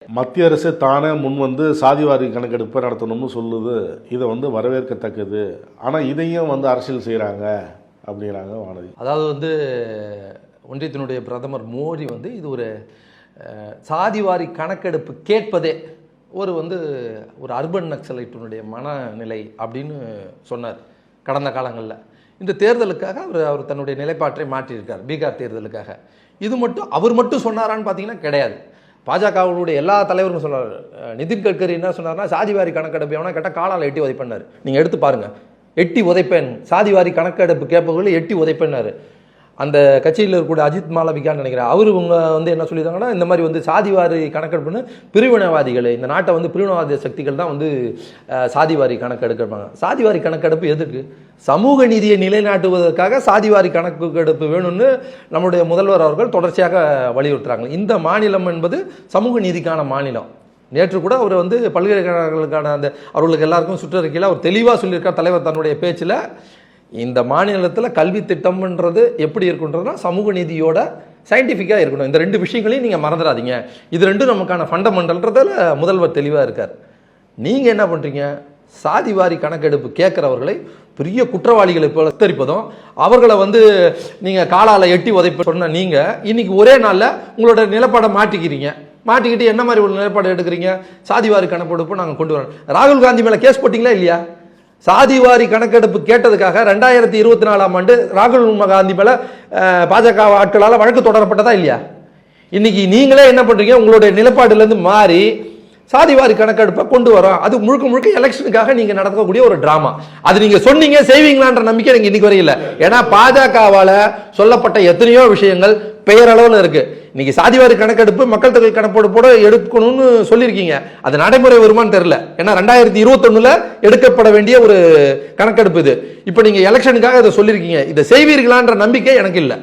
மத்திய அரசு தானே முன் வந்து சாதிவாரி கணக்கெடுப்பை நடத்தணும்னு சொல்லுது. இதை வந்து வரவேற்கத்தக்கது. ஆனால் இதையும் வந்து அரசியல் செய்கிறாங்க அப்படிங்கிறாங்க வானதி. அதாவது ஒன்றியத்தினுடைய பிரதமர் மோடி இது ஒரு சாதிவாரி கணக்கெடுப்பு கேட்பதே ஒரு அர்பன் நக்சலைட்டினுடைய மனநிலை அப்படின்னு சொன்னார் கடந்த காலங்களில். இந்த தேர்தலுக்காக அவர் தன்னுடைய நிலைப்பாட்டை மாற்றியிருக்கார். பீகார் தேர்தலுக்காக இது மட்டும் அவர் மட்டும் சொன்னாரான்னு பார்த்தீங்கன்னா கிடையாது. பாஜகவுடைய எல்லா தலைவரும் சொன்னார். நிதின் கட்கரி என்ன சொன்னார்னா, சாதிவாரி கணக்கெடுப்பு எவனா கேட்டால் காலால் எட்டி உதைப்பேன்னாரு. நீங்கள் எடுத்து பாருங்கள், எட்டி உதைப்பேன், சாதிவாரி கணக்கெடுப்பு கேட்பவர்கள் எட்டி உதைப்பேன்னாரு. அந்த கட்சியில் இருக்கக்கூடிய அஜித் மாலவிகான்னு நினைக்கிறேன், அவர் என்ன சொல்லியிருக்காங்கன்னா, இந்த மாதிரி சாதிவாரி கணக்கெடுப்புன்னு பிரிவினைவாதிகள், இந்த நாட்டை பிரிவினைவாத சக்திகள் தான் சாதிவாரி கணக்கெடுப்பாங்க. சாதிவாரி கணக்கெடுப்பு எதுக்கு? சமூக நீதியை நிலைநாட்டுவதற்காக சாதிவாரி கணக்கெடுப்பு வேணும்னு நம்முடைய முதல்வர் அவர்கள் தொடர்ச்சியாக வலியுறுத்துறாங்க. இந்த மாநிலம் என்பது சமூக நீதிக்கான மாநிலம். நேற்று கூட அவர் பல்கலைக்கழகங்களுக்கான அவர்களுக்கு எல்லாருக்கும் சுற்றறிக்கையில் அவர் தெளிவாக சொல்லியிருக்கார் தலைவர் தன்னுடைய பேச்சில். இந்த மாநிலத்தில் கல்வி திட்டம்ன்றது எப்படி இருக்குன்றதுனா சமூக நீதியோட சயின்டிஃபிக்காக இருக்கணும். இந்த ரெண்டு விஷயங்களையும் நீங்கள் மறந்துடாதீங்க. இது ரெண்டும் நமக்கான ஃபண்டமெண்டல்ன்றதில் முதல்வர் தெளிவாக இருக்கார். நீங்கள் என்ன பண்ணுறீங்க? சாதிவாரி கணக்கெடுப்பு கேட்குறவர்களை பெரிய குற்றவாளிகளை போல சித்தரிப்பதும், அவர்களை நீங்கள் காலால் எட்டி உதைப்ப சொன்ன நீங்கள் இன்னைக்கு ஒரே நாளில் உங்களோட நிலப்பாடை மாட்டிக்கிட்டு என்ன மாதிரி ஒரு நிலைப்பாடு எடுக்கிறீங்க? சாதிவாரி கணக்கெடுப்பு நாங்கள் கொண்டு வரோம். ராகுல் காந்தி மேலே கேஸ் போட்டிங்களா இல்லையா? சாதிவாரி கணக்கெடுப்பு கேட்டதுக்காக 2024ஆம் ஆண்டு ராகுல் காந்தி மேல பாஜக ஆட்களால் வழக்கு தொடரப்பட்டதா இல்லையா? இன்னைக்கு நீங்களே என்ன பண்றீங்க? உங்களுடைய நிலைப்பாடுலேருந்து மாறி சாதிவாரி கணக்கெடுப்பை கொண்டு வரோம். அது முழுக்க முழுக்க எலெக்ஷனுக்காக நீங்க நடக்கக்கூடிய ஒரு டிராமா. அது நீங்க சொன்னீங்க, செய்வீங்களான்ற நம்பிக்கை நீங்க இன்னைக்கு வரையில. ஏன்னா பாஜகவால சொல்லப்பட்ட எத்தனையோ விஷயங்கள் பெயரளவில் இருக்கு. இன்னைக்கு சாதிவாரி கணக்கெடுப்பு மக்கள் தொகை கணக்கெடுப்போட எடுக்கணும்னு சொல்லியிருக்கீங்க. அது நடைமுறை வருமானு தெரியல. ஏன்னா 2021 எடுக்கப்பட வேண்டிய ஒரு கணக்கெடுப்பு இது. இப்ப நீங்க எலெக்ஷனுக்காக இதை சொல்லியிருக்கீங்க. இதை செய்வீர்களான்ற நம்பிக்கை எனக்கு இல்லை.